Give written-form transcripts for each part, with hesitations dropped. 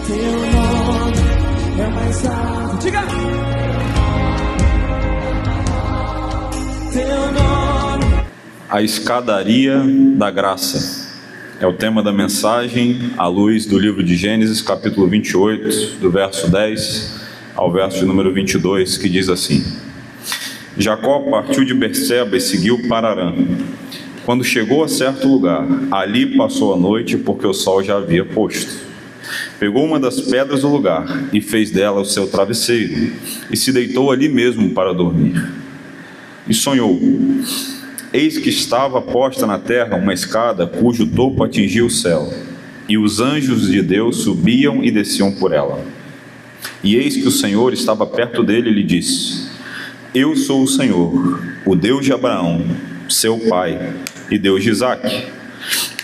Teu nome é mais alto. Diga! Teu nome. A escadaria da graça é o tema da mensagem à luz do livro de Gênesis, capítulo 28, do verso 10 ao verso de número 22, que diz assim: Jacó partiu de Berseba e seguiu para Harã. Quando chegou a certo lugar, ali passou a noite, porque o sol já havia posto. Pegou uma das pedras do lugar e fez dela o seu travesseiro, e se deitou ali mesmo para dormir. E sonhou: eis que estava posta na terra uma escada cujo topo atingia o céu, e os anjos de Deus subiam e desciam por ela. E eis que o Senhor estava perto dele e lhe disse: Eu sou o Senhor, o Deus de Abraão, seu pai, e Deus de Isaque.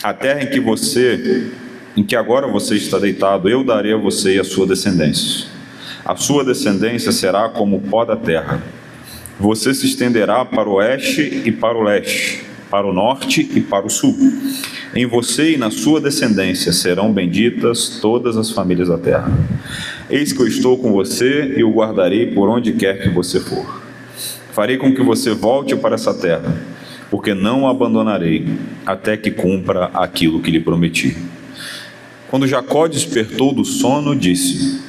A terra em que agora você está deitado, eu darei a você e a sua descendência. A sua descendência será como o pó da terra. Você se estenderá para o oeste e para o leste, para o norte e para o sul. Em você e na sua descendência serão benditas todas as famílias da terra. Eis que eu estou com você e o guardarei por onde quer que você for. Farei com que você volte para essa terra, porque não o abandonarei até que cumpra aquilo que lhe prometi. Quando Jacó despertou do sono, disse: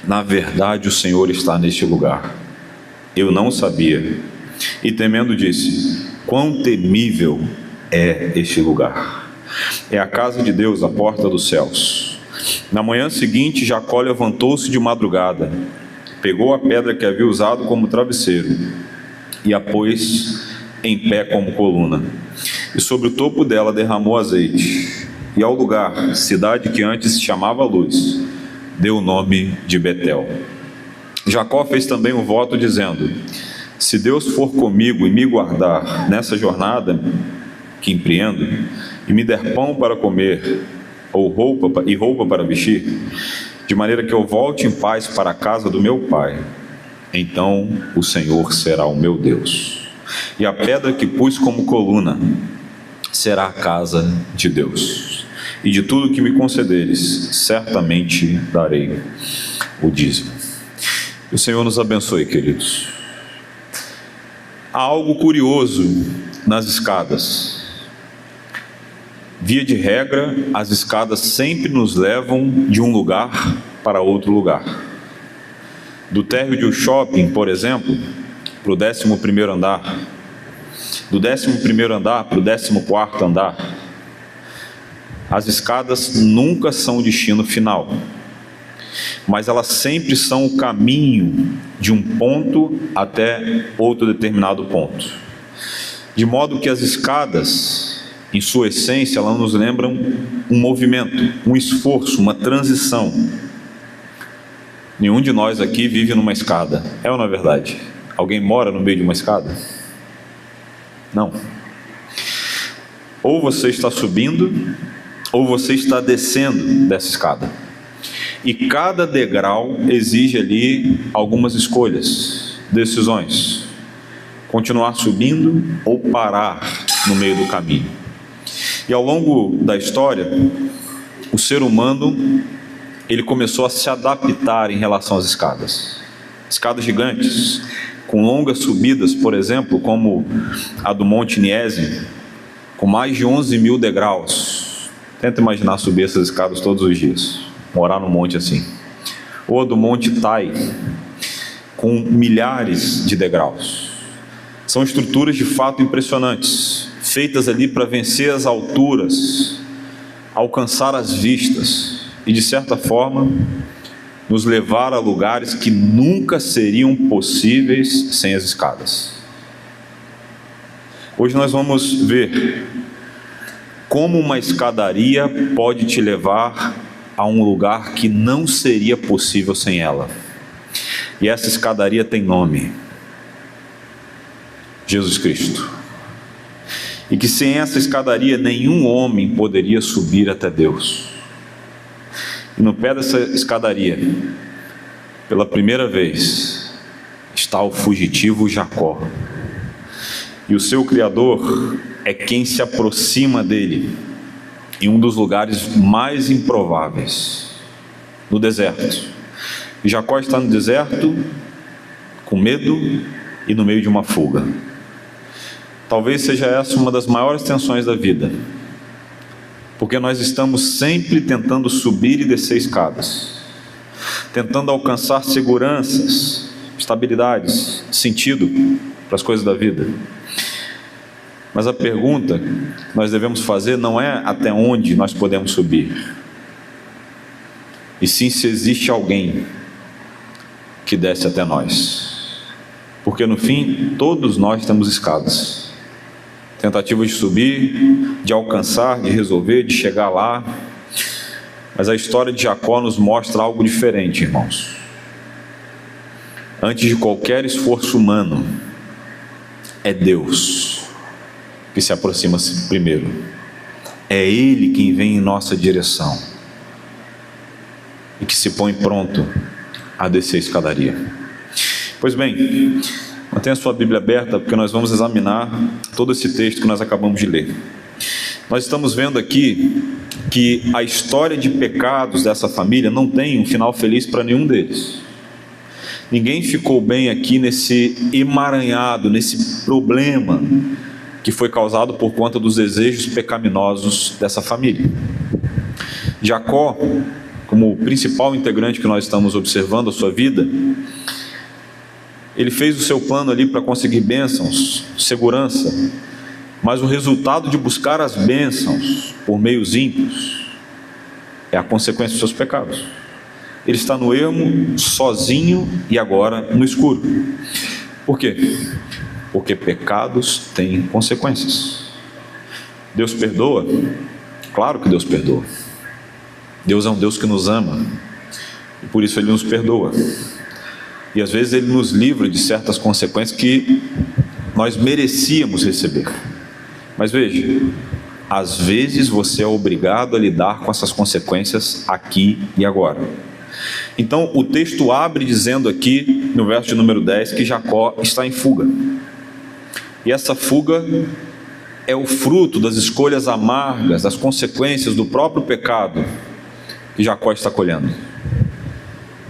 Na verdade o Senhor está neste lugar. Eu não sabia. E temendo disse: Quão temível é este lugar! É a casa de Deus, a porta dos céus. Na manhã seguinte, Jacó levantou-se de madrugada, pegou a pedra que havia usado como travesseiro e a pôs em pé como coluna, e sobre o topo dela derramou azeite, e ao lugar, cidade que antes se chamava Luz, deu o nome de Betel. Jacó fez também um voto dizendo: Se Deus for comigo e me guardar nessa jornada que empreendo, e me der pão para comer ou roupa para vestir, de maneira que eu volte em paz para a casa do meu pai, então o Senhor será o meu Deus, e a pedra que pus como coluna será a casa de Deus, e de tudo que me concederes, certamente darei o dízimo. O Senhor nos abençoe, queridos. Há algo curioso nas escadas. Via de regra, as escadas sempre nos levam de um lugar para outro lugar. Do térreo de um shopping, por exemplo, para o 11º andar. Do 11º andar para o 14º andar. As escadas nunca são o destino final, mas elas sempre são o caminho de um ponto até outro determinado ponto. De modo que as escadas, em sua essência, elas nos lembram um movimento, um esforço, uma transição. Nenhum de nós aqui vive numa escada, é ou não é verdade? Alguém mora no meio de uma escada? Não. Ou você está subindo, ou você está descendo dessa escada. E cada degrau exige ali algumas escolhas, decisões. Continuar subindo ou parar no meio do caminho. E ao longo da história, o ser humano, ele começou a se adaptar em relação às escadas. Escadas gigantes, com longas subidas, por exemplo, como a do Monte Niese, com mais de 11.000 degraus. Tenta imaginar subir essas escadas todos os dias, morar num monte assim. Ou a do Monte Tai, com milhares de degraus. São estruturas de fato impressionantes, feitas ali para vencer as alturas, alcançar as vistas e, de certa forma, nos levar a lugares que nunca seriam possíveis sem as escadas. Hoje nós vamos ver como uma escadaria pode te levar a um lugar que não seria possível sem ela. E essa escadaria tem nome: Jesus Cristo. E que sem essa escadaria nenhum homem poderia subir até Deus. E no pé dessa escadaria, pela primeira vez, está o fugitivo Jacó. E o seu Criador é quem se aproxima dele em um dos lugares mais improváveis. no deserto. E Jacó está no deserto, com medo e no meio de uma fuga. Talvez seja essa uma das maiores tensões da vida, porque nós estamos sempre tentando subir e descer escadas, tentando alcançar seguranças, estabilidades, sentido para as coisas da vida. Mas a pergunta que nós devemos fazer não é até onde nós podemos subir, e sim se existe alguém que desce até nós, porque no fim todos nós temos escadas, tentativas de subir, de alcançar, de resolver, de chegar lá. Mas a história de Jacó nos mostra algo diferente, irmãos. Antes de qualquer esforço humano, é Deus que se aproxima primeiro. É Ele quem vem em nossa direção e que se põe pronto a descer a escadaria. Pois bem, mantenha a sua Bíblia aberta, porque nós vamos examinar todo esse texto que nós acabamos de ler. Nós estamos vendo aqui que a história de pecados dessa família não tem um final feliz para nenhum deles. Ninguém ficou bem aqui nesse emaranhado, nesse problema que foi causado por conta dos desejos pecaminosos dessa família. Jacó, como o principal integrante que nós estamos observando a sua vida, ele fez o seu plano ali para conseguir bênçãos, segurança, mas o resultado de buscar as bênçãos por meios ímpios é a consequência dos seus pecados. Ele está no ermo, sozinho e agora no escuro. Por quê? Porque pecados têm consequências. Deus perdoa? Claro que Deus perdoa. Deus é um Deus que nos ama e por isso Ele nos perdoa. E às vezes Ele nos livra de certas consequências que nós merecíamos receber. Mas veja, às vezes você é obrigado a lidar com essas consequências aqui e agora. Então o texto abre dizendo aqui, no verso de número 10, que Jacó está em fuga. E essa fuga é o fruto das escolhas amargas, das consequências do próprio pecado que Jacó está colhendo.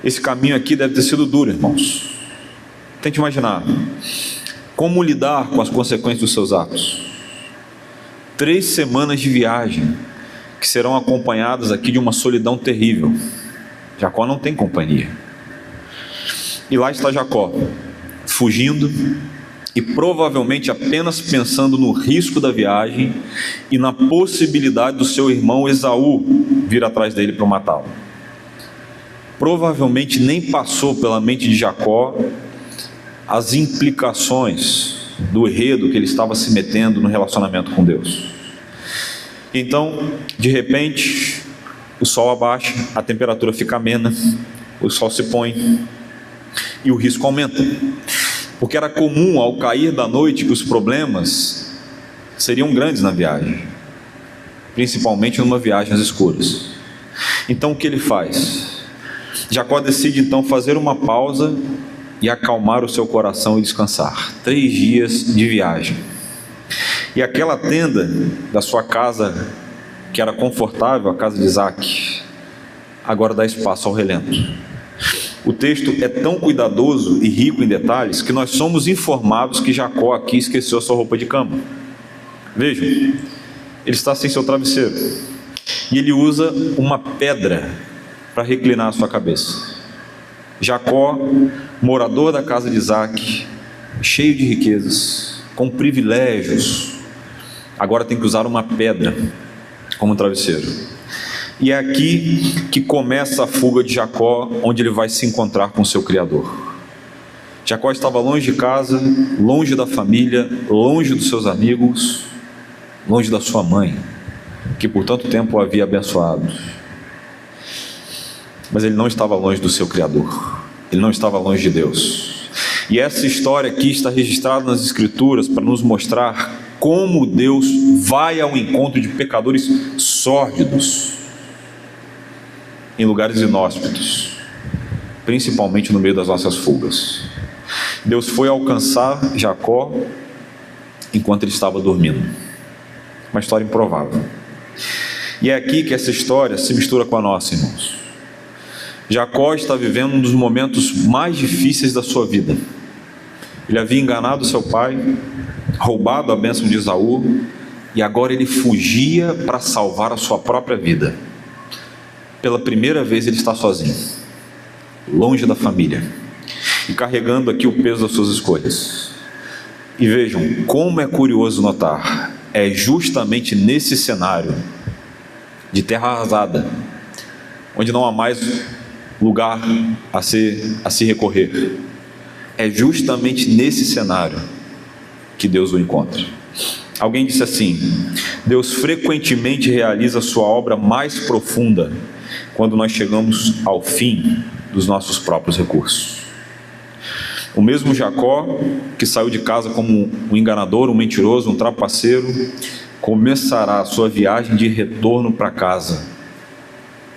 Esse caminho aqui deve ter sido duro, irmãos. Tente imaginar como lidar com as consequências dos seus atos. 3 semanas de viagem que serão acompanhadas aqui de uma solidão terrível. Jacó não tem companhia. E lá está Jacó, fugindo e provavelmente apenas pensando no risco da viagem e na possibilidade do seu irmão Esaú vir atrás dele para matá-lo. Provavelmente nem passou pela mente de Jacó as implicações do enredo que ele estava se metendo no relacionamento com Deus. Então, de repente, o sol abaixa, a temperatura fica amena, o sol se põe e o risco aumenta, porque era comum ao cair da noite que os problemas seriam grandes na viagem, principalmente numa viagem às escuras. Então o que ele faz? Jacó decide então fazer uma pausa e acalmar o seu coração e descansar. 3 dias de viagem. E aquela tenda da sua casa, que era confortável, a casa de Isaac, agora dá espaço ao relento. O texto é tão cuidadoso e rico em detalhes que nós somos informados que Jacó aqui esqueceu a sua roupa de cama. Vejam, ele está sem seu travesseiro e ele usa uma pedra para reclinar a sua cabeça. Jacó, morador da casa de Isaac, cheio de riquezas, com privilégios, agora tem que usar uma pedra como travesseiro. E é aqui que começa a fuga de Jacó, onde ele vai se encontrar com seu Criador. Jacó estava longe de casa, longe da família, longe dos seus amigos, longe da sua mãe, que por tanto tempo o havia abençoado. Mas ele não estava longe do seu Criador, ele não estava longe de Deus. E essa história aqui está registrada nas Escrituras para nos mostrar como Deus vai ao encontro de pecadores sórdidos em lugares inóspitos, principalmente no meio das nossas fugas. Deus foi alcançar Jacó enquanto ele estava dormindo. Uma história improvável. E é aqui que essa história se mistura com a nossa, irmãos. Jacó está vivendo um dos momentos mais difíceis da sua vida. Ele havia enganado seu pai, roubado a bênção de Esaú, e agora ele fugia para salvar a sua própria vida. Pela primeira vez ele está sozinho, longe da família, e carregando aqui o peso das suas escolhas. E vejam como é curioso notar, é justamente nesse cenário de terra arrasada, onde não há mais lugar a se recorrer, é justamente nesse cenário que Deus o encontra. Alguém disse assim: Deus frequentemente realiza a sua obra mais profunda quando nós chegamos ao fim dos nossos próprios recursos. O mesmo Jacó, que saiu de casa como um enganador, um mentiroso, um trapaceiro, começará a sua viagem de retorno para casa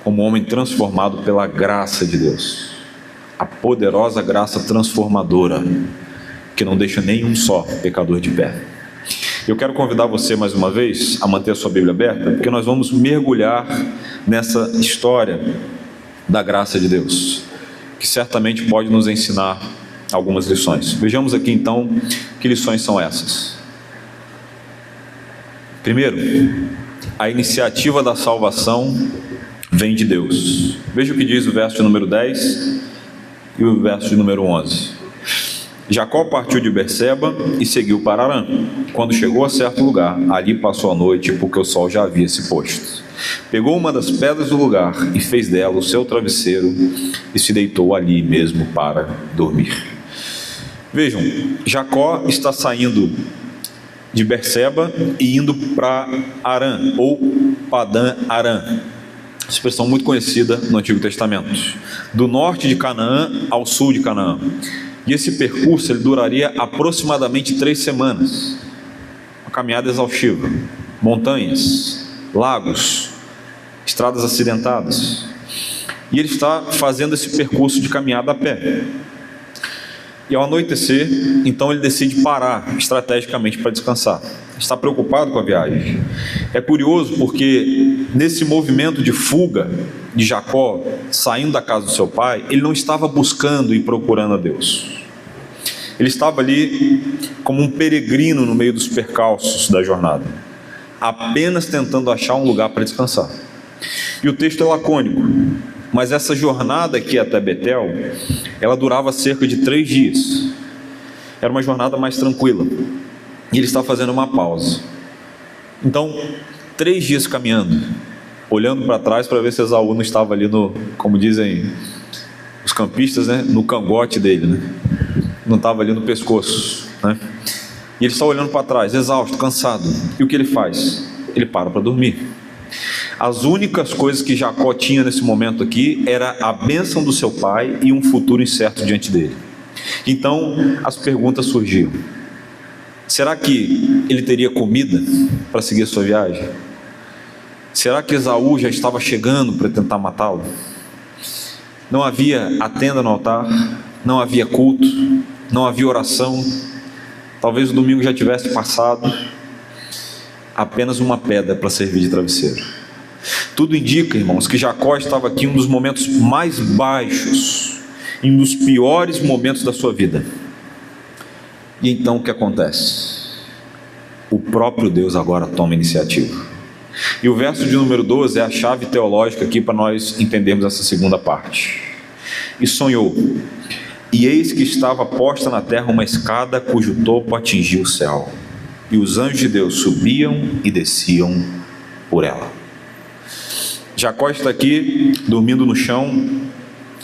como homem transformado pela graça de Deus, a poderosa graça transformadora que não deixa nenhum só pecador de pé. Eu quero convidar você mais uma vez a manter a sua Bíblia aberta, porque nós vamos mergulhar nessa história da graça de Deus, que certamente pode nos ensinar algumas lições. Vejamos aqui então que lições são essas. Primeiro, a iniciativa da salvação vem de Deus. Veja o que diz o verso de número 10 e o verso de número 11. Jacó partiu de Berseba e seguiu para Harã. Quando chegou a certo lugar, ali passou a noite, porque o sol já havia se posto. Pegou uma das pedras do lugar e fez dela o seu travesseiro e se deitou ali mesmo para dormir. Vejam, Jacó está saindo de Berseba e indo para Harã, ou Padã Harã, expressão muito conhecida no Antigo Testamento, do norte de Canaã ao sul de Canaã. E esse percurso ele duraria aproximadamente 3 semanas, uma caminhada exaustiva, montanhas, lagos, estradas acidentadas, e ele está fazendo esse percurso de caminhada a pé. E ao anoitecer, então ele decide parar estrategicamente para descansar. Está preocupado com a viagem. É curioso porque nesse movimento de fuga de Jacó, saindo da casa do seu pai, ele não estava buscando e procurando a Deus. Ele estava ali como um peregrino no meio dos percalços da jornada, apenas tentando achar um lugar para descansar. E o texto é lacônico, mas essa jornada aqui até Betel, ela durava cerca de 3 dias. Era uma jornada mais tranquila. E ele está fazendo uma pausa. Então, 3 dias caminhando, olhando para trás para ver se Esaú não estava ali no, como dizem os campistas, né, no cangote dele, né? Não estava ali no pescoço, né? E ele está olhando para trás, exausto, cansado. E o que ele faz? Ele para dormir. As únicas coisas que Jacó tinha nesse momento aqui era a bênção do seu pai e um futuro incerto diante dele. Então as perguntas surgiam: será que ele teria comida para seguir a sua viagem? Será que Esaú já estava chegando para tentar matá-lo? Não havia a tenda no altar, não havia culto, não havia oração, talvez o domingo já tivesse passado, apenas uma pedra para servir de travesseiro. Tudo indica, irmãos, que Jacó estava aqui em um dos momentos mais baixos, em um dos piores momentos da sua vida. E então o que acontece? O próprio Deus agora toma iniciativa. E o verso de número 12 é a chave teológica aqui para nós entendermos essa segunda parte. E sonhou, e eis que estava posta na terra uma escada cujo topo atingia o céu, e os anjos de Deus subiam e desciam por ela. Jacó está aqui dormindo no chão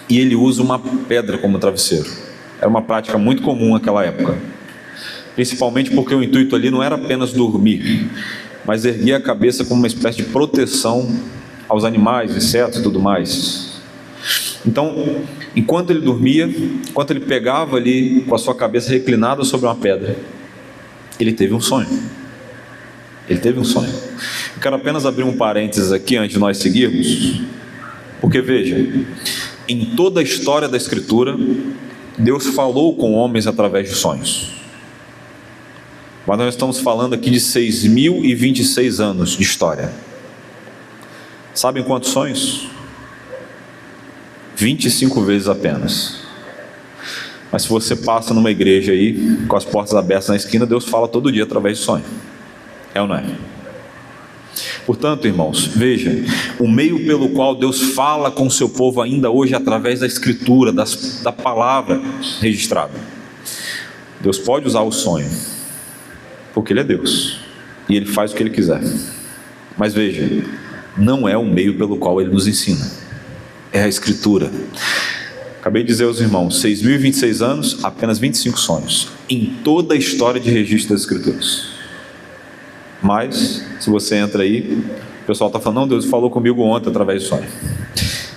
e ele usa uma pedra como travesseiro. Era uma prática muito comum naquela época, principalmente porque o intuito ali não era apenas dormir, mas erguer a cabeça como uma espécie de proteção aos animais, insetos e tudo mais. Então, enquanto ele dormia, enquanto ele pegava ali com a sua cabeça reclinada sobre uma pedra, ele teve um sonho. Ele teve um sonho. Eu quero apenas abrir um parênteses aqui antes de nós seguirmos, porque veja, em toda a história da Escritura, Deus falou com homens através de sonhos. Mas nós estamos falando aqui de 6.026 anos de história. Sabem quantos sonhos? 25 vezes apenas. Mas se você passa numa igreja aí, com as portas abertas na esquina, Deus fala todo dia através de sonho. É ou não é? Portanto, irmãos, veja, o meio pelo qual Deus fala com o seu povo ainda hoje é através da Escritura, da palavra registrada. Deus pode usar o sonho, porque Ele é Deus, e Ele faz o que Ele quiser. Mas veja, não é o meio pelo qual Ele nos ensina, é a Escritura. Acabei de dizer aos irmãos, 6.026 anos, apenas 25 sonhos, em toda a história de registro das Escrituras. Mas, se você entra aí, o pessoal está falando, não, Deus falou comigo ontem através do sonho.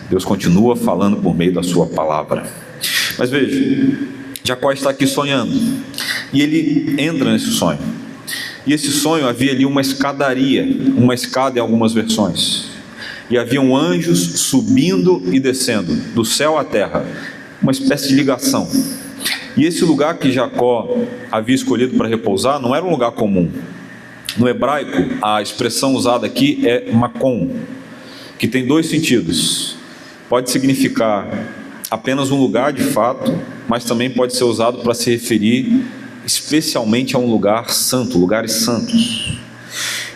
Deus continua falando por meio da sua palavra. Mas veja, Jacó está aqui sonhando, e ele entra nesse sonho. E esse sonho havia ali uma escadaria, uma escada em algumas versões. E haviam anjos subindo e descendo, do céu à terra, uma espécie de ligação. E esse lugar que Jacó havia escolhido para repousar não era um lugar comum. No hebraico, a expressão usada aqui é makom, que tem dois sentidos. Pode significar apenas um lugar de fato, mas também pode ser usado para se referir especialmente a um lugar santo, lugares santos.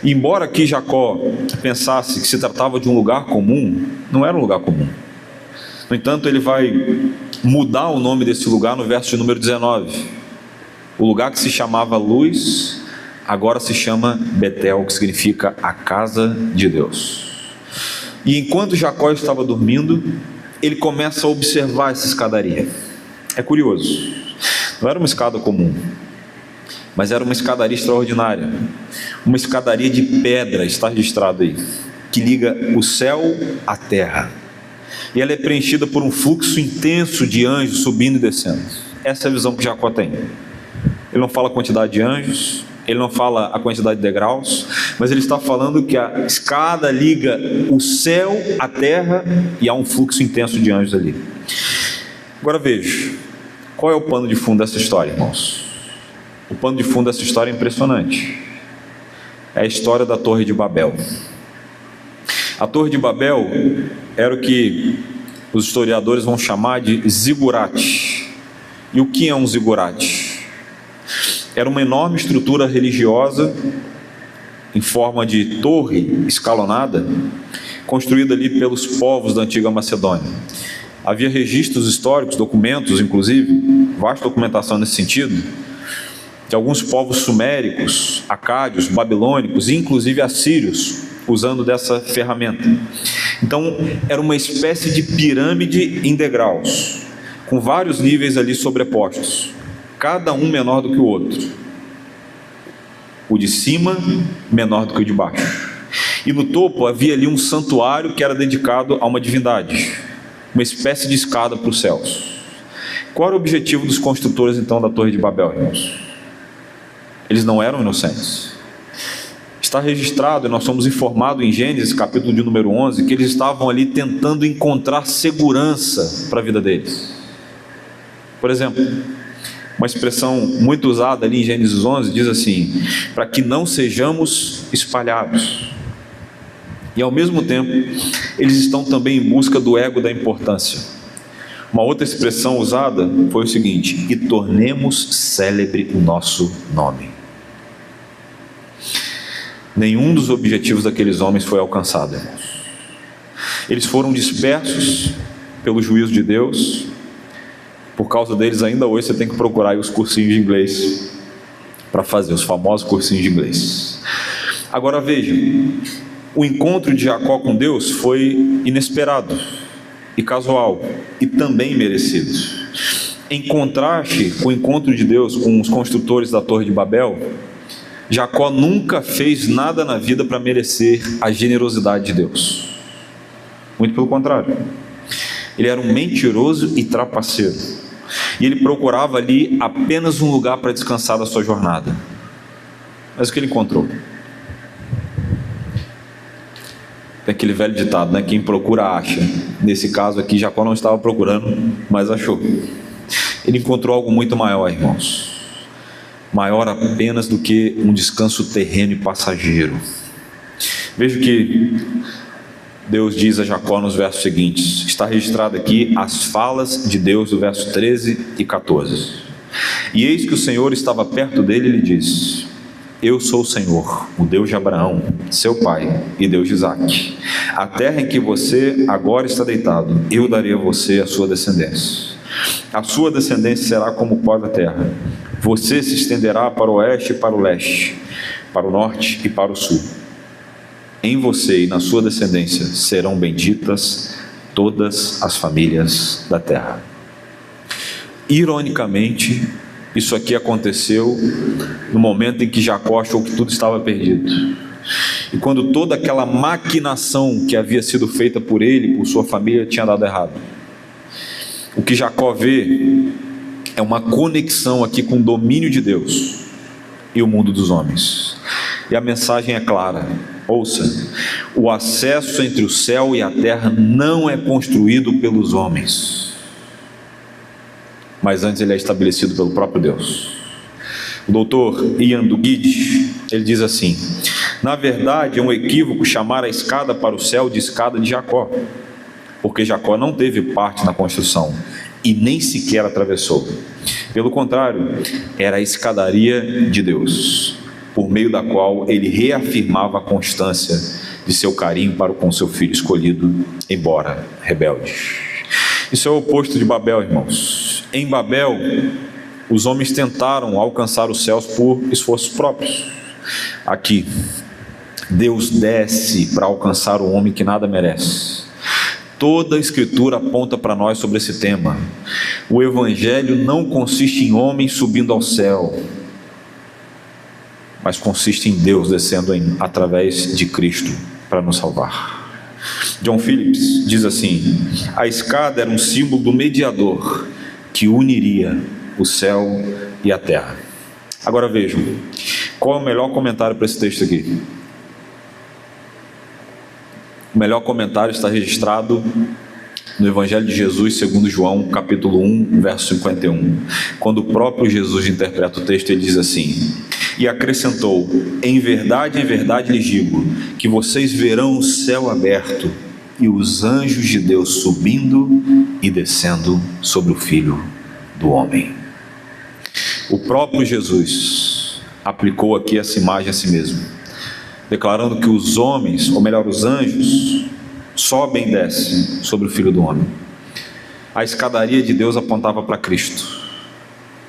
E embora aqui Jacó pensasse que se tratava de um lugar comum, não era um lugar comum. No entanto, ele vai mudar o nome desse lugar no verso de número 19. O lugar que se chamava Luz, agora se chama Betel, que significa a casa de Deus. E enquanto Jacó estava dormindo, ele começa a observar essa escadaria. É curioso, não era uma escada comum, mas era uma escadaria extraordinária, uma escadaria de pedra, está registrado aí, que liga o céu à terra, e ela é preenchida por um fluxo intenso de anjos subindo e descendo. Essa é a visão que Jacó tem. Ele não fala a quantidade de anjos, ele não fala a quantidade de degraus, mas ele está falando que a escada liga o céu à terra e há um fluxo intenso de anjos ali. Agora veja, qual é o pano de fundo dessa história, irmãos? O pano de fundo dessa história é impressionante. É a história da Torre de Babel. A Torre de Babel era o que os historiadores vão chamar de zigurate. E o que é um zigurate? Era uma enorme estrutura religiosa em forma de torre escalonada, construída ali pelos povos da antiga Macedônia. Havia registros históricos, documentos inclusive, vasta documentação nesse sentido, de alguns povos suméricos, acádios, babilônicos e inclusive assírios, usando dessa ferramenta. Então era uma espécie de pirâmide em degraus, com vários níveis ali sobrepostos, cada um menor do que o outro. O de cima menor do que o de baixo. E no topo havia ali um santuário que era dedicado a uma divindade, uma espécie de escada para os céus. Qual era o objetivo dos construtores então da Torre de Babel, irmãos? Eles não eram inocentes. Está registrado, e nós somos informados em Gênesis, capítulo de número 11, que eles estavam ali tentando encontrar segurança para a vida deles. Por exemplo, uma expressão muito usada ali em Gênesis 11 diz assim: para que não sejamos espalhados. E ao mesmo tempo, eles estão também em busca do ego da importância. Uma outra expressão usada foi o seguinte: e tornemos célebre o nosso nome. Nenhum dos objetivos daqueles homens foi alcançado, irmãos. Eles foram dispersos pelo juízo de Deus. Por causa deles, ainda hoje você tem que procurar aí os cursinhos de inglês para fazer, os famosos cursinhos de inglês. Agora veja, o encontro de Jacó com Deus foi inesperado e casual, e também merecido. Em contraste com o encontro de Deus com os construtores da Torre de Babel, Jacó nunca fez nada na vida para merecer a generosidade de Deus. Muito pelo contrário. Ele era um mentiroso e trapaceiro, e ele procurava ali apenas um lugar para descansar da sua jornada. Mas o que ele encontrou? Tem aquele velho ditado, né? Quem procura acha. Nesse caso aqui, Jacó não estava procurando, mas achou. Ele encontrou algo muito maior, irmãos. Maior apenas do que um descanso terreno e passageiro. Veja que Deus diz a Jacó nos versos seguintes. Está registrado aqui as falas de Deus do verso 13 e 14. E eis que o Senhor estava perto dele e lhe disse: eu sou o Senhor, o Deus de Abraão, seu pai, e Deus de Isaque. A terra em que você agora está deitado, eu darei a você a sua descendência. A sua descendência será como o pó da terra. Você se estenderá para o oeste e para o leste, para o norte e para o sul. Em você e na sua descendência serão benditas todas as famílias da terra. Ironicamente, isso aqui aconteceu no momento em que Jacó achou que tudo estava perdido. E quando toda aquela maquinação que havia sido feita por ele e por sua família tinha dado errado. O que Jacó vê é uma conexão aqui com o domínio de Deus e o mundo dos homens. E a mensagem é clara. Ouça: o acesso entre o céu e a terra não é construído pelos homens, mas antes ele é estabelecido pelo próprio Deus. O doutor Ian Duguid, ele diz assim: na verdade é um equívoco chamar a escada para o céu de escada de Jacó, porque Jacó não teve parte na construção e nem sequer atravessou. Pelo contrário, era a escadaria de Deus, por meio da qual ele reafirmava a constância de seu carinho para com seu filho escolhido, embora rebelde. Isso é o oposto de Babel, irmãos. Em Babel, os homens tentaram alcançar os céus por esforços próprios. Aqui, Deus desce para alcançar o homem que nada merece. Toda a Escritura aponta para nós sobre esse tema. O Evangelho não consiste em homens subindo ao céu, mas consiste em Deus descendo através de Cristo para nos salvar. John Phillips diz assim: a escada era um símbolo do mediador que uniria o céu e a terra. Agora vejam, qual é o melhor comentário para esse texto aqui? O melhor comentário está registrado no Evangelho de Jesus segundo João, capítulo 1, verso 51. Quando o próprio Jesus interpreta o texto, ele diz assim: e acrescentou: em verdade lhes digo, que vocês verão o céu aberto e os anjos de Deus subindo e descendo sobre o Filho do Homem. O próprio Jesus aplicou aqui essa imagem a si mesmo, declarando que os homens, ou melhor, os anjos, sobem e descem sobre o Filho do Homem. A escadaria de Deus apontava para Cristo,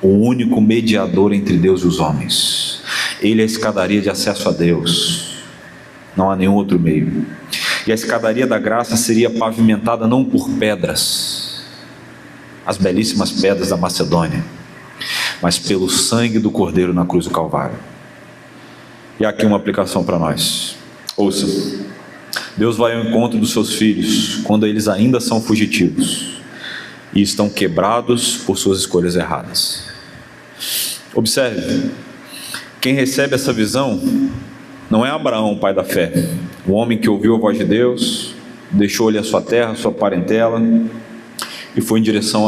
o único mediador entre Deus e os homens. Ele é a escadaria de acesso a Deus, não há nenhum outro meio. E a escadaria da graça seria pavimentada não por pedras, as belíssimas pedras da Macedônia, mas pelo sangue do Cordeiro na cruz do Calvário. E aqui uma aplicação para nós. Ouça: Deus vai ao encontro dos seus filhos quando eles ainda são fugitivos e estão quebrados por suas escolhas erradas. Observe, quem recebe essa visão não é Abraão, o pai da fé, o homem que ouviu a voz de Deus, deixou-lhe a sua terra, a sua parentela e foi em direção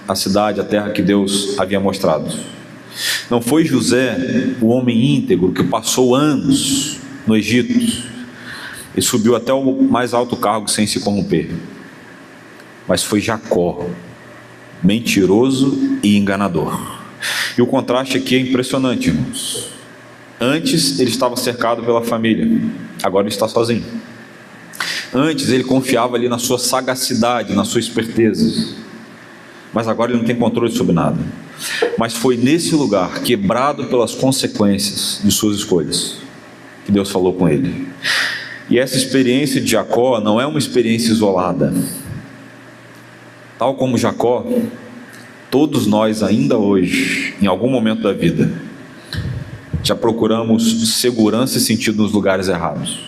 à cidade, à terra que Deus havia mostrado. Não foi José, o homem íntegro que passou anos no Egito e subiu até o mais alto cargo sem se corromper, mas foi Jacó, mentiroso e enganador. E o contraste aqui é impressionante, irmãos. Antes ele estava cercado pela família, agora ele está sozinho. Antes ele confiava ali na sua sagacidade, na sua esperteza, mas agora ele não tem controle sobre nada. Mas foi nesse lugar, quebrado pelas consequências de suas escolhas, que Deus falou com ele. E essa experiência de Jacó não é uma experiência isolada. Tal como Jacó, todos nós ainda hoje, em algum momento da vida, já procuramos segurança e sentido nos lugares errados.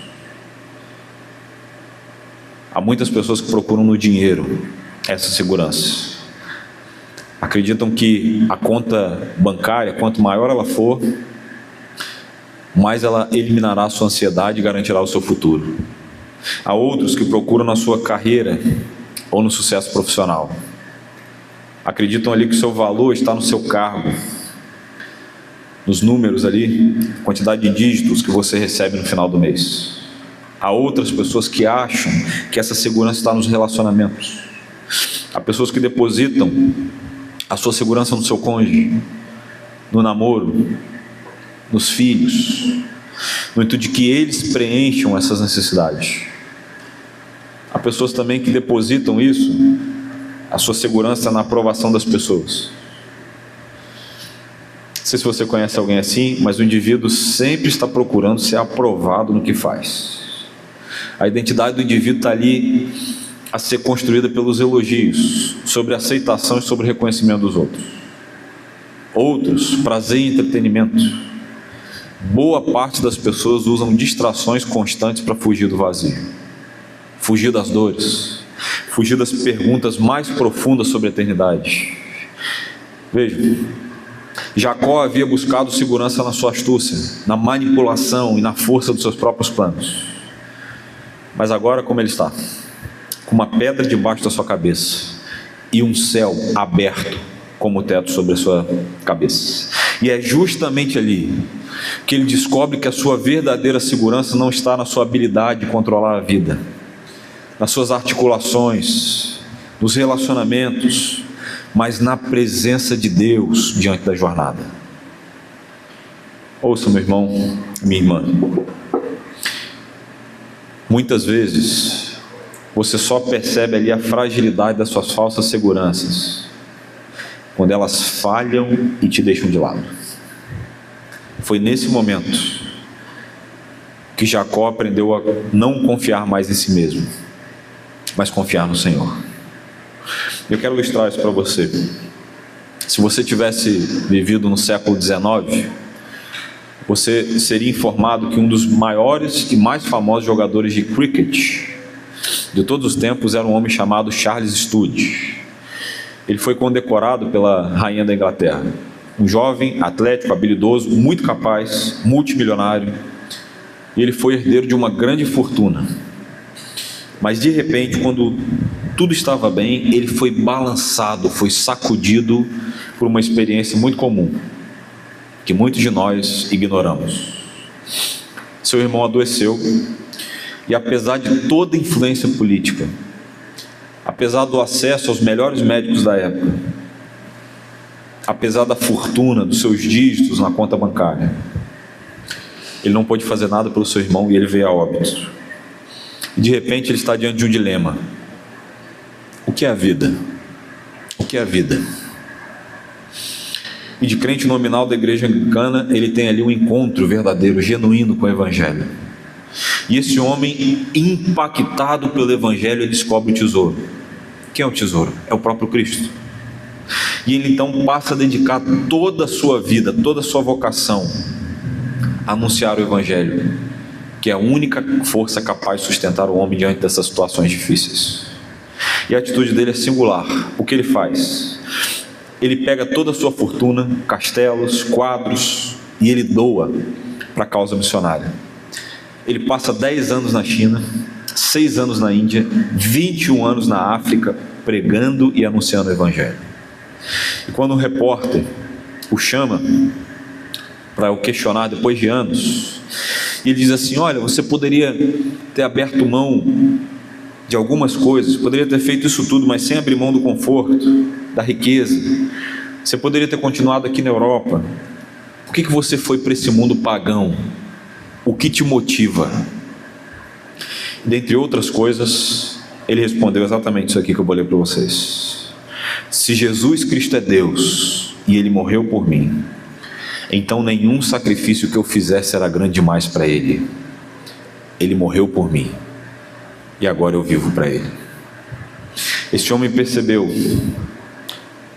Há muitas pessoas que procuram no dinheiro essa segurança. Acreditam que a conta bancária, quanto maior ela for, mais ela eliminará a sua ansiedade e garantirá o seu futuro. Há outros que procuram na sua carreira ou no sucesso profissional. Acreditam ali que o seu valor está no seu cargo, nos números ali, quantidade de dígitos que você recebe no final do mês. Há outras pessoas que acham que essa segurança está nos relacionamentos. Há pessoas que depositam a sua segurança no seu cônjuge, no namoro, nos filhos, no intuito de que eles preencham essas necessidades. Há pessoas também que depositam isso, a sua segurança, na aprovação das pessoas. Não sei se você conhece alguém assim, mas o indivíduo sempre está procurando ser aprovado no que faz. A identidade do indivíduo está ali a ser construída pelos elogios, sobre aceitação e sobre reconhecimento dos outros. Outros, prazer e entretenimento. Boa parte das pessoas usam distrações constantes para fugir do vazio, fugir das dores, fugir das perguntas mais profundas sobre a eternidade. Veja, Jacó havia buscado segurança na sua astúcia, na manipulação e na força dos seus próprios planos. Mas agora, como ele está? Com uma pedra debaixo da sua cabeça e um céu aberto como teto sobre a sua cabeça. E é justamente ali que ele descobre que a sua verdadeira segurança não está na sua habilidade de controlar a vida, nas suas articulações, nos relacionamentos, mas na presença de Deus diante da jornada. Ouça, meu irmão, minha irmã, muitas vezes você só percebe ali a fragilidade das suas falsas seguranças quando elas falham e te deixam de lado. Foi nesse momento que Jacó aprendeu a não confiar mais em si mesmo, mas confiar no Senhor. Eu quero ilustrar isso para você. Se você tivesse vivido no século XIX, você seria informado que um dos maiores e mais famosos jogadores de cricket de todos os tempos era um homem chamado Charles Studd. Ele foi condecorado pela rainha da Inglaterra. Um jovem, atlético, habilidoso, muito capaz, multimilionário. E ele foi herdeiro de uma grande fortuna. Mas de repente, quando tudo estava bem, ele foi balançado, foi sacudido por uma experiência muito comum, que muitos de nós ignoramos. Seu irmão adoeceu, e apesar de toda a influência política, apesar do acesso aos melhores médicos da época, apesar da fortuna, dos seus dígitos na conta bancária, ele não pôde fazer nada pelo seu irmão e ele veio a óbito. E de repente ele está diante de um dilema. O que é a vida? O que é a vida? E de crente nominal da igreja anglicana, ele tem ali um encontro verdadeiro, genuíno com o Evangelho. E esse homem, impactado pelo Evangelho, ele descobre o tesouro. Quem é o tesouro? É o próprio Cristo. E ele então passa a dedicar toda a sua vida, toda a sua vocação a anunciar o Evangelho, que é a única força capaz de sustentar o homem diante dessas situações difíceis. E a atitude dele é singular. O que ele faz? Ele pega toda a sua fortuna, castelos, quadros, e ele doa para a causa missionária. Ele passa 10 anos na China, 6 anos na Índia, 21 anos na África, pregando e anunciando o Evangelho. E quando um repórter o chama para o questionar depois de anos, ele diz assim: olha, você poderia ter aberto mão de algumas coisas, poderia ter feito isso tudo, mas sem abrir mão do conforto, da riqueza. Você poderia ter continuado aqui na Europa. Por que você foi para esse mundo pagão? O que te motiva? Dentre outras coisas, ele respondeu exatamente isso aqui que eu vou ler para vocês. Se Jesus Cristo é Deus e Ele morreu por mim, então nenhum sacrifício que eu fizesse era grande demais para Ele. Ele morreu por mim e agora eu vivo para Ele. Este homem percebeu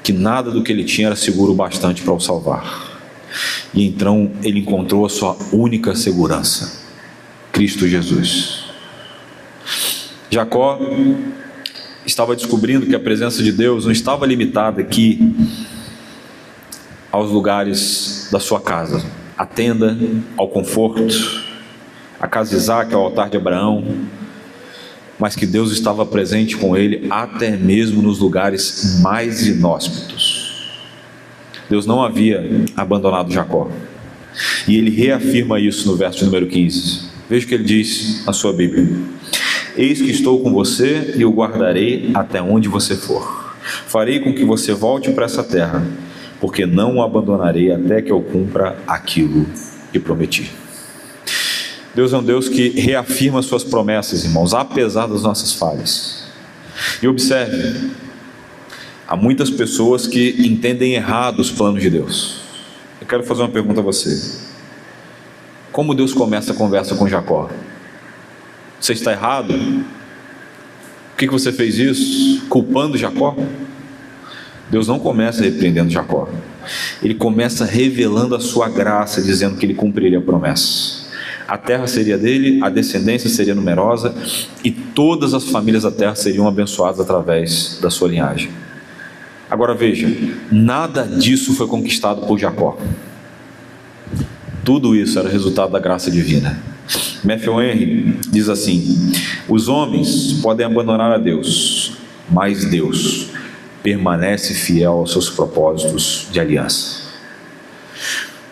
que nada do que ele tinha era seguro o bastante para o salvar. E então ele encontrou a sua única segurança: Cristo Jesus. Jacó estava descobrindo que a presença de Deus não estava limitada aqui aos lugares da sua casa, à tenda, ao conforto, à casa de Isaac, ao altar de Abraão, mas que Deus estava presente com ele até mesmo nos lugares mais inóspitos. Deus não havia abandonado Jacó, e ele reafirma isso no verso número 15: Veja o que ele diz na sua Bíblia: eis que estou com você e o guardarei até onde você for. Farei com que você volte para essa terra, porque não o abandonarei até que eu cumpra aquilo que prometi. Deus é um Deus que reafirma suas promessas, irmãos, apesar das nossas falhas. E observe, há muitas pessoas que entendem errado os planos de Deus. Eu quero fazer uma pergunta a você: como Deus começa a conversa com Jacó? Você está errado? Por que você fez isso? Culpando Jacó? Deus não começa repreendendo Jacó. Ele começa revelando a sua graça, dizendo que ele cumpriria a promessa. A terra seria dele, a descendência seria numerosa, e todas as famílias da terra seriam abençoadas através da sua linhagem. Agora veja, nada disso foi conquistado por Jacó. Tudo isso era resultado da graça divina. Matthew Henry diz assim: os homens podem abandonar a Deus, mas Deus permanece fiel aos seus propósitos de aliança.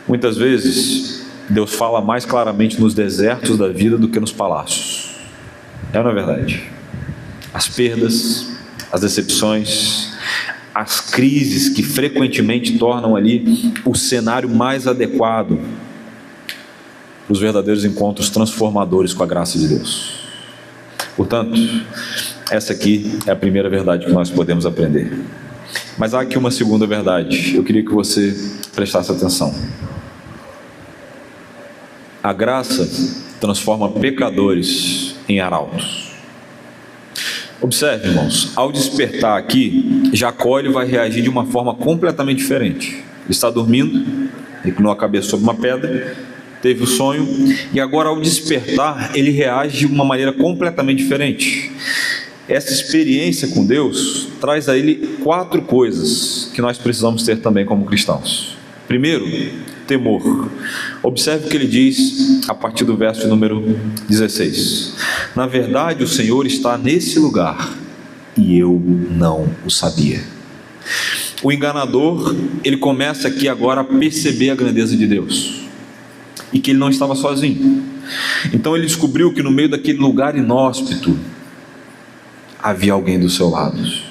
Muitas vezes Deus fala mais claramente nos desertos da vida do que nos palácios. É ou não é verdade? As perdas, as decepções, as crises que frequentemente tornam ali o cenário mais adequado para os verdadeiros encontros transformadores com a graça de Deus. Portanto, essa aqui é a primeira verdade que nós podemos aprender. Mas há aqui uma segunda verdade. Eu queria que você prestasse atenção. A graça transforma pecadores em arautos. Observe, irmãos, ao despertar aqui, Jacó ele vai reagir de uma forma completamente diferente. Ele está dormindo, reclinou a cabeça sobre uma pedra, teve o sonho, e agora ao despertar ele reage de uma maneira completamente diferente. Essa experiência com Deus traz a ele 4 coisas que nós precisamos ter também como cristãos. Primeiro, temor. Observe o que ele diz a partir do verso número 16: na verdade o Senhor está nesse lugar e eu não o sabia. O enganador, ele começa aqui agora a perceber a grandeza de Deus e que ele não estava sozinho. Então ele descobriu que no meio daquele lugar inóspito havia alguém do seu lado.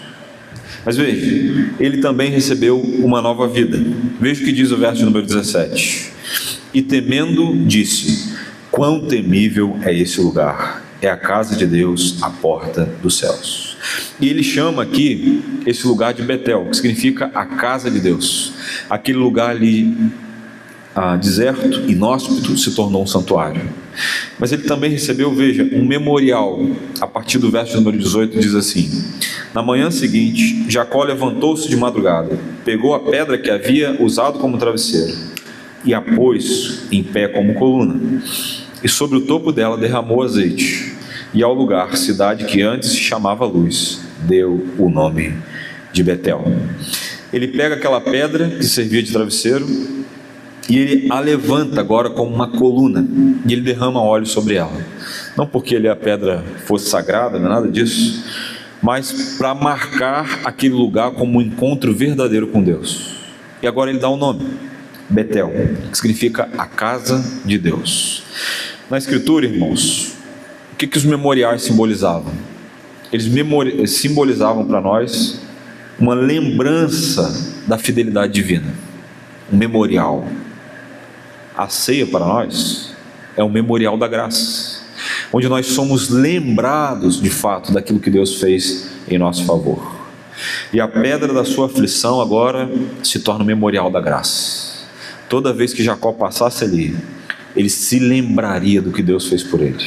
Mas veja, ele também recebeu uma nova vida. Veja o que diz o verso número 17: e temendo disse: quão temível é esse lugar, é a casa de Deus, a porta dos céus. E ele chama aqui esse lugar de Betel, que significa a casa de Deus. Aquele lugar ali deserto, inóspito, se tornou um santuário. Mas ele também recebeu, veja, um memorial. A partir do verso número 18 diz assim: na manhã seguinte, Jacó levantou-se de madrugada, pegou a pedra que havia usado como travesseiro e a pôs em pé como coluna, e sobre o topo dela derramou azeite, e ao lugar, cidade que antes se chamava Luz, deu o nome de Betel. Ele pega aquela pedra que servia de travesseiro e ele a levanta agora como uma coluna, e ele derrama óleo sobre ela. Não porque a pedra fosse sagrada, não é nada disso, mas para marcar aquele lugar como um encontro verdadeiro com Deus. E agora ele dá um nome: Betel, que significa a casa de Deus. Na Escritura, irmãos, o que os memoriais simbolizavam? Eles simbolizavam para nós uma lembrança da fidelidade divina, um memorial. A ceia para nós é um memorial da graça, onde nós somos lembrados de fato daquilo que Deus fez em nosso favor. E a pedra da sua aflição agora se torna o memorial da graça. Toda vez que Jacó passasse ali, ele se lembraria do que Deus fez por ele.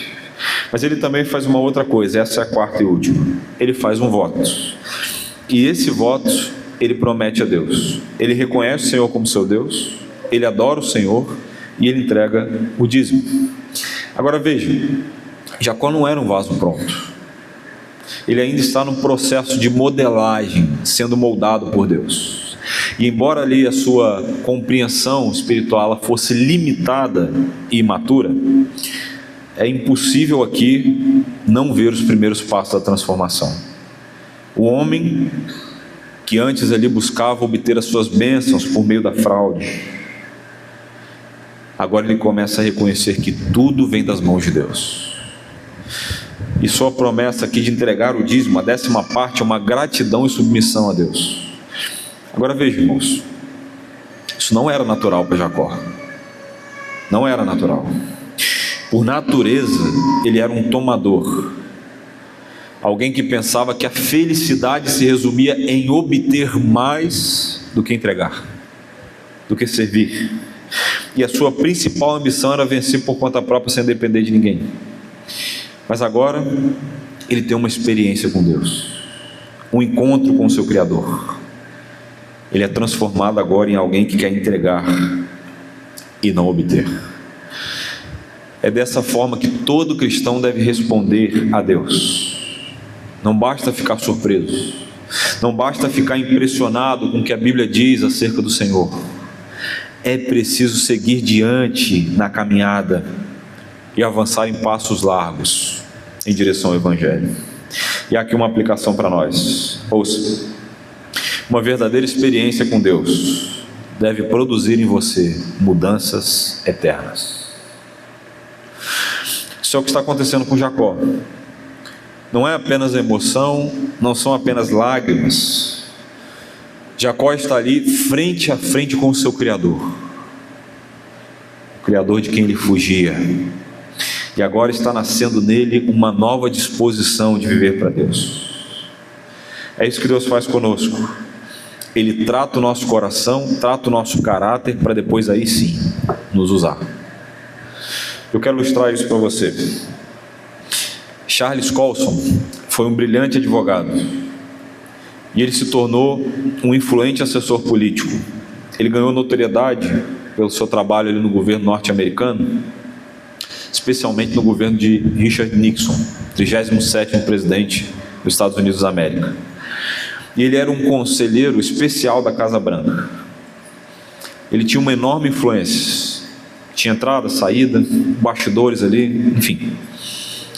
Mas ele também faz uma outra coisa, essa é a quarta e última. Ele faz um voto, e esse voto ele promete a Deus. Ele reconhece o Senhor como seu Deus, ele adora o Senhor e ele entrega o dízimo. Agora veja, Jacó não era um vaso pronto. Ele ainda está no processo de modelagem, sendo moldado por Deus. E embora ali a sua compreensão espiritual ela fosse limitada e imatura, é impossível aqui não ver os primeiros passos da transformação. O homem que antes ali buscava obter as suas bênçãos por meio da fraude, agora ele começa a reconhecer que tudo vem das mãos de Deus. E sua promessa aqui de entregar o dízimo, a 10ª parte, é uma gratidão e submissão a Deus. Agora veja, irmãos, isso não era natural para Jacó. Não era natural. Por natureza, ele era um tomador. Alguém que pensava que a felicidade se resumia em obter mais do que entregar, do que servir. E a sua principal ambição era vencer por conta própria, sem depender de ninguém. Mas agora, ele tem uma experiência com Deus, um encontro com o seu Criador. Ele é transformado agora em alguém que quer entregar e não obter. É dessa forma que todo cristão deve responder a Deus. Não basta ficar surpreso, não basta ficar impressionado com o que a Bíblia diz acerca do Senhor. É preciso seguir diante na caminhada e avançar em passos largos em direção ao Evangelho. E aqui uma aplicação para nós. Ouça: uma verdadeira experiência com Deus deve produzir em você mudanças eternas. Isso é o que está acontecendo com Jacó. Não é apenas emoção, não são apenas lágrimas. Jacó está ali frente a frente com o seu Criador, o Criador de quem ele fugia, e agora está nascendo nele uma nova disposição de viver para Deus. É isso que Deus faz conosco. Ele trata o nosso coração, trata o nosso caráter, para depois aí sim nos usar. Eu quero ilustrar isso para você. Charles Colson foi um brilhante advogado e ele se tornou um influente assessor político. Ele ganhou notoriedade pelo seu trabalho ali no governo norte-americano, especialmente no governo de Richard Nixon, 37º presidente dos Estados Unidos da América. E ele era um conselheiro especial da Casa Branca. Ele tinha uma enorme influência, tinha entrada, saída, bastidores ali, enfim.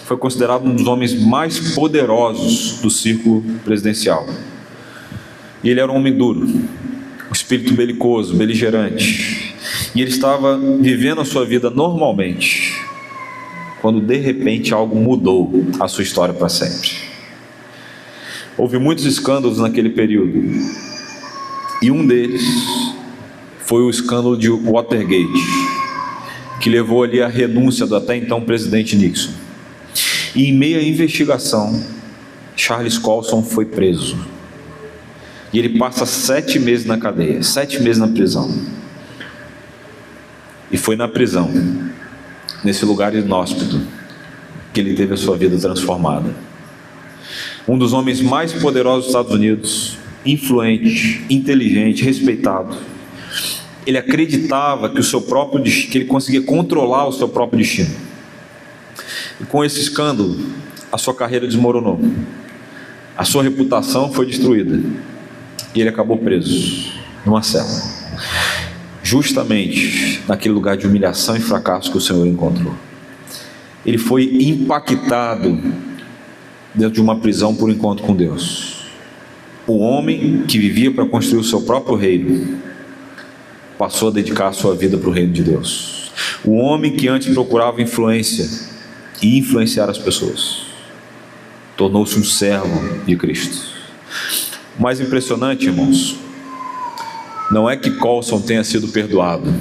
Foi considerado um dos homens mais poderosos do círculo presidencial. E ele era um homem duro, um espírito belicoso, beligerante. E ele estava vivendo a sua vida normalmente, quando de repente algo mudou a sua história para sempre. Houve muitos escândalos naquele período, e um deles foi o escândalo de Watergate, que levou ali à renúncia do até então presidente Nixon. E em meio à investigação, Charles Colson foi preso. E ele passa 7 meses na cadeia, 7 meses na prisão. E foi na prisão, nesse lugar inóspito, que ele teve a sua vida transformada. Um dos homens mais poderosos dos Estados Unidos, influente, inteligente, respeitado. Ele acreditava que que ele conseguia controlar o seu próprio destino. E com esse escândalo, a sua carreira desmoronou. A sua reputação foi destruída. E ele acabou preso numa cela, justamente naquele lugar de humilhação e fracasso que o Senhor encontrou. Ele foi impactado dentro de uma prisão por encontro com Deus. O homem que vivia para construir o seu próprio reino passou a dedicar a sua vida para o reino de Deus. O homem que antes procurava influência e influenciar as pessoas tornou-se um servo de Cristo. O mais impressionante, irmãos, não é que Colson tenha sido perdoado.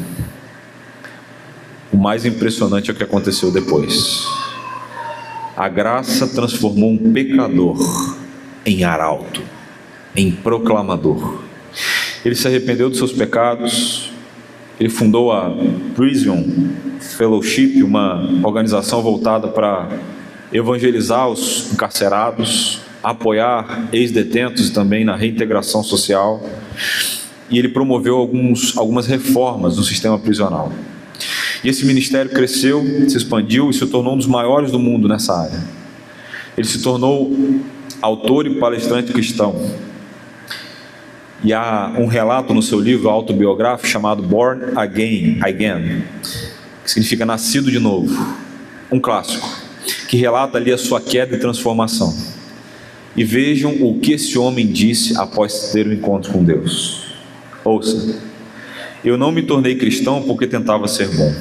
O mais impressionante é o que aconteceu depois. A graça transformou um pecador em arauto, em proclamador. Ele se arrependeu dos seus pecados. Ele fundou a Prison Fellowship, uma organização voltada para evangelizar os encarcerados, apoiar ex-detentos e também na reintegração social. E ele promoveu algumas reformas no sistema prisional. E esse ministério cresceu, se expandiu e se tornou um dos maiores do mundo nessa área. Ele se tornou autor e palestrante cristão. E há um relato no seu livro autobiográfico chamado Born Again, que significa nascido de novo. Um clássico, que relata ali a sua queda e transformação. E vejam o que esse homem disse após ter um encontro com Deus. Ouça: Eu não me tornei cristão porque tentava ser bom.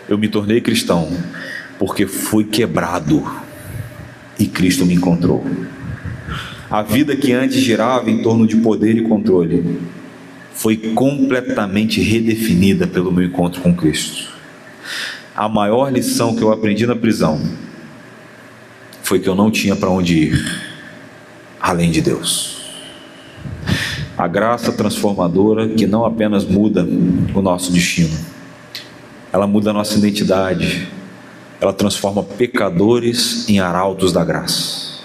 Eu me tornei cristão porque fui quebrado e Cristo me encontrou. A vida que antes girava em torno de poder e controle foi completamente redefinida pelo meu encontro com Cristo. A maior lição que eu aprendi na prisão foi que eu não tinha para onde ir além de Deus. A graça transformadora que não apenas muda o nosso destino, ela muda a nossa identidade, ela transforma pecadores em arautos da graça.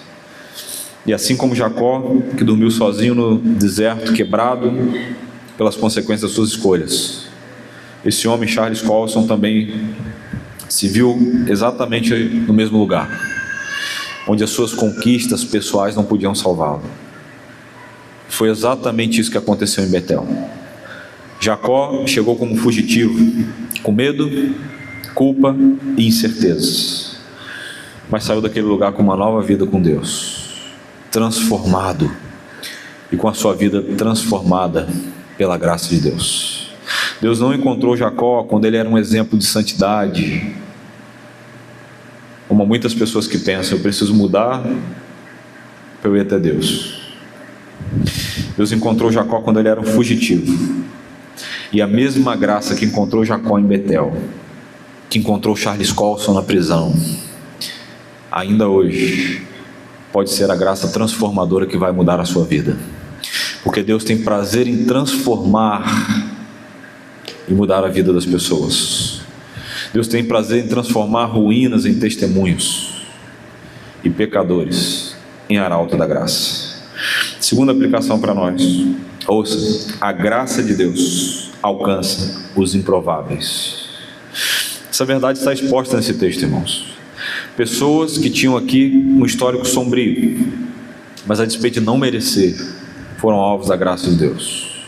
E assim como Jacó, que dormiu sozinho no deserto, quebrado pelas consequências das suas escolhas, esse homem, Charles Colson, também se viu exatamente no mesmo lugar, onde as suas conquistas pessoais não podiam salvá-lo. Foi exatamente isso que aconteceu em Betel. Jacó chegou como fugitivo, com medo, culpa e incertezas, mas saiu daquele lugar com uma nova vida com Deus, transformado, e com a sua vida transformada pela graça de Deus. Deus não encontrou Jacó quando ele era um exemplo de santidade, como muitas pessoas que pensam, eu preciso mudar para eu ir até Deus. Deus encontrou Jacó quando ele era um fugitivo, e a mesma graça que encontrou Jacó em Betel, que encontrou Charles Colson na prisão, ainda hoje pode ser a graça transformadora que vai mudar a sua vida, porque Deus tem prazer em transformar e mudar a vida das pessoas. Deus tem prazer em transformar ruínas em testemunhos e pecadores em arauto da graça. Segunda aplicação para nós, ouça: a graça de Deus alcança os improváveis. Essa verdade está exposta nesse texto, irmãos. Pessoas que tinham aqui um histórico sombrio, mas a despeito de não merecer, foram alvos da graça de Deus.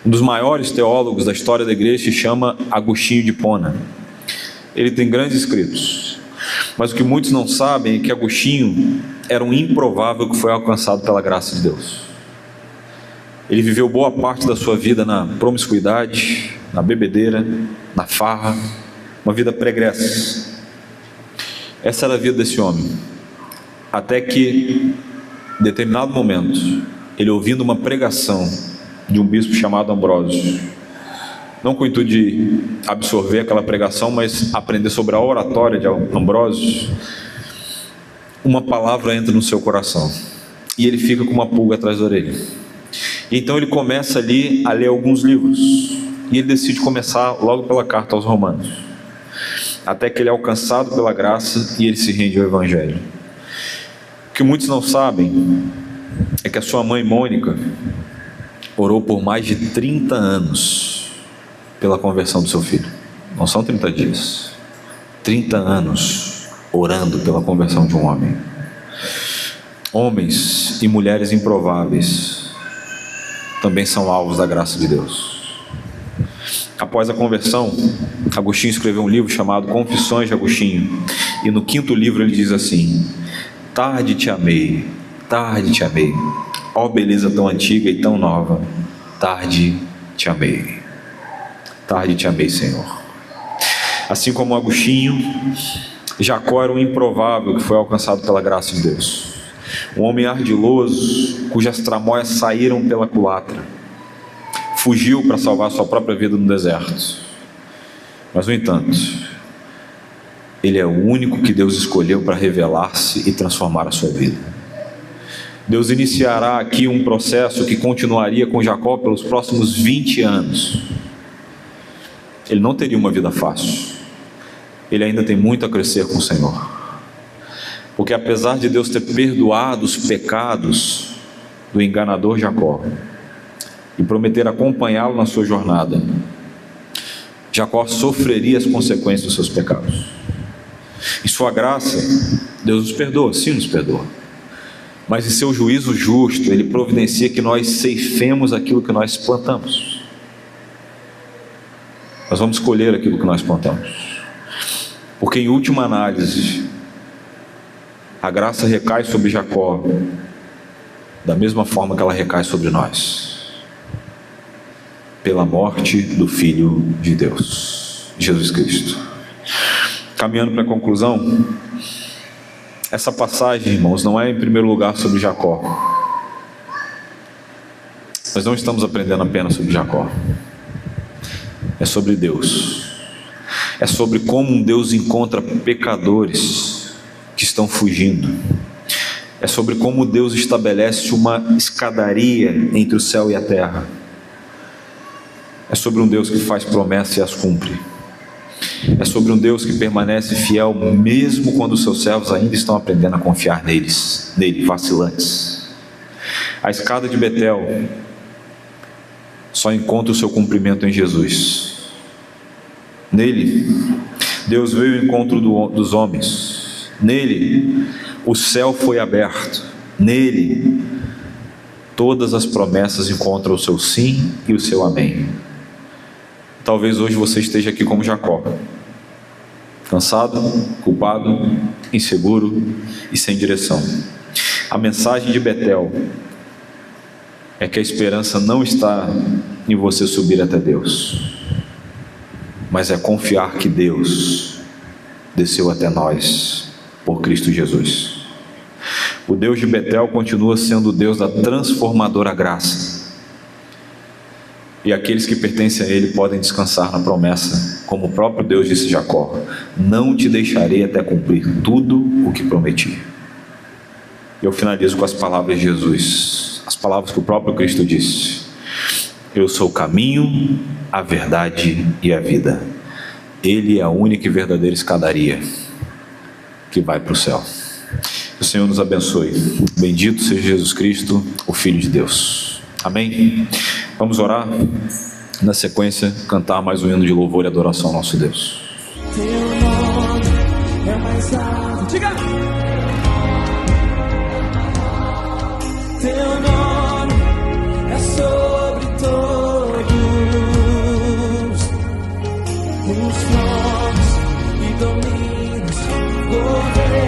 Um dos maiores teólogos da história da igreja se chama Agostinho de Hipona. Ele tem grandes escritos, mas o que muitos não sabem é que Agostinho era um improvável que foi alcançado pela graça de Deus. Ele viveu boa parte da sua vida na promiscuidade, na bebedeira, na farra, uma vida pregressa. Essa era a vida desse homem, até que, em determinado momento, ele, ouvindo uma pregação de um bispo chamado Ambrósio, não com o intuito de absorver aquela pregação, mas aprender sobre a oratória de Ambrósio, uma palavra entra no seu coração, e ele fica com uma pulga atrás da orelha. Então ele começa ali a ler alguns livros, e ele decide começar logo pela carta aos Romanos, até que ele é alcançado pela graça e ele se rende ao Evangelho. O que muitos não sabem é que a sua mãe Mônica orou por mais de 30 anos pela conversão do seu filho. Não são 30 dias, 30 anos orando pela conversão de um homem. Homens e mulheres improváveis também são alvos da graça de Deus. Após a conversão, Agostinho escreveu um livro chamado Confissões de Agostinho, e no 5º livro ele diz assim: tarde te amei, ó beleza tão antiga e tão nova, tarde te amei, Senhor. Assim como Agostinho, Jacó era um improvável que foi alcançado pela graça de Deus, um homem ardiloso, cujas tramóias saíram pela culatra, fugiu para salvar sua própria vida no deserto, mas no entanto, ele é o único que Deus escolheu para revelar-se e transformar a sua vida. Deus iniciará aqui um processo que continuaria com Jacó pelos próximos 20 anos. Ele não teria uma vida fácil, ele ainda tem muito a crescer com o Senhor, porque apesar de Deus ter perdoado os pecados do enganador Jacó e prometer acompanhá-lo na sua jornada, Jacó sofreria as consequências dos seus pecados. Em sua graça, Deus nos perdoa, sim, nos perdoa, mas em seu juízo justo, Ele providencia que nós ceifemos aquilo que nós plantamos. Nós vamos escolher aquilo que nós plantamos, porque em última análise, a graça recai sobre Jacó da mesma forma que ela recai sobre nós. pela morte do Filho de Deus, Jesus Cristo. Caminhando para a conclusão, essa passagem, irmãos, não é em primeiro lugar sobre Jacó. Nós não estamos aprendendo apenas sobre Jacó. É sobre Deus. É sobre como um Deus encontra pecadores que estão fugindo. É sobre como Deus estabelece uma escadaria entre o céu e a terra. É sobre um Deus que faz promessas e as cumpre. É sobre um Deus que permanece fiel mesmo quando os seus servos ainda estão aprendendo a confiar nele, vacilantes. A escada de Betel só encontra o seu cumprimento em Jesus. Nele, Deus veio ao encontro dos homens. Nele, o céu foi aberto. Nele, todas as promessas encontram o seu sim e o seu amém. Talvez hoje você esteja aqui como Jacó, cansado, culpado, inseguro e sem direção. A mensagem de Betel é que a esperança não está em você subir até Deus, mas é confiar que Deus desceu até nós por Cristo Jesus. O Deus de Betel continua sendo o Deus da transformadora graça. E aqueles que pertencem a Ele podem descansar na promessa, como o próprio Deus disse a Jacó: não te deixarei até cumprir tudo o que prometi. Eu finalizo com as palavras de Jesus, as palavras que o próprio Cristo disse: eu sou o caminho, a verdade e a vida. Ele é a única e verdadeira escadaria que vai para o céu. Que o Senhor nos abençoe. Bendito seja Jesus Cristo, o Filho de Deus. Amém? Vamos orar, na sequência cantar mais um hino de louvor e adoração ao nosso Deus. Teu nome é mais alto. Diga! Teu nome é sobre todos os tronos e domínios, governos.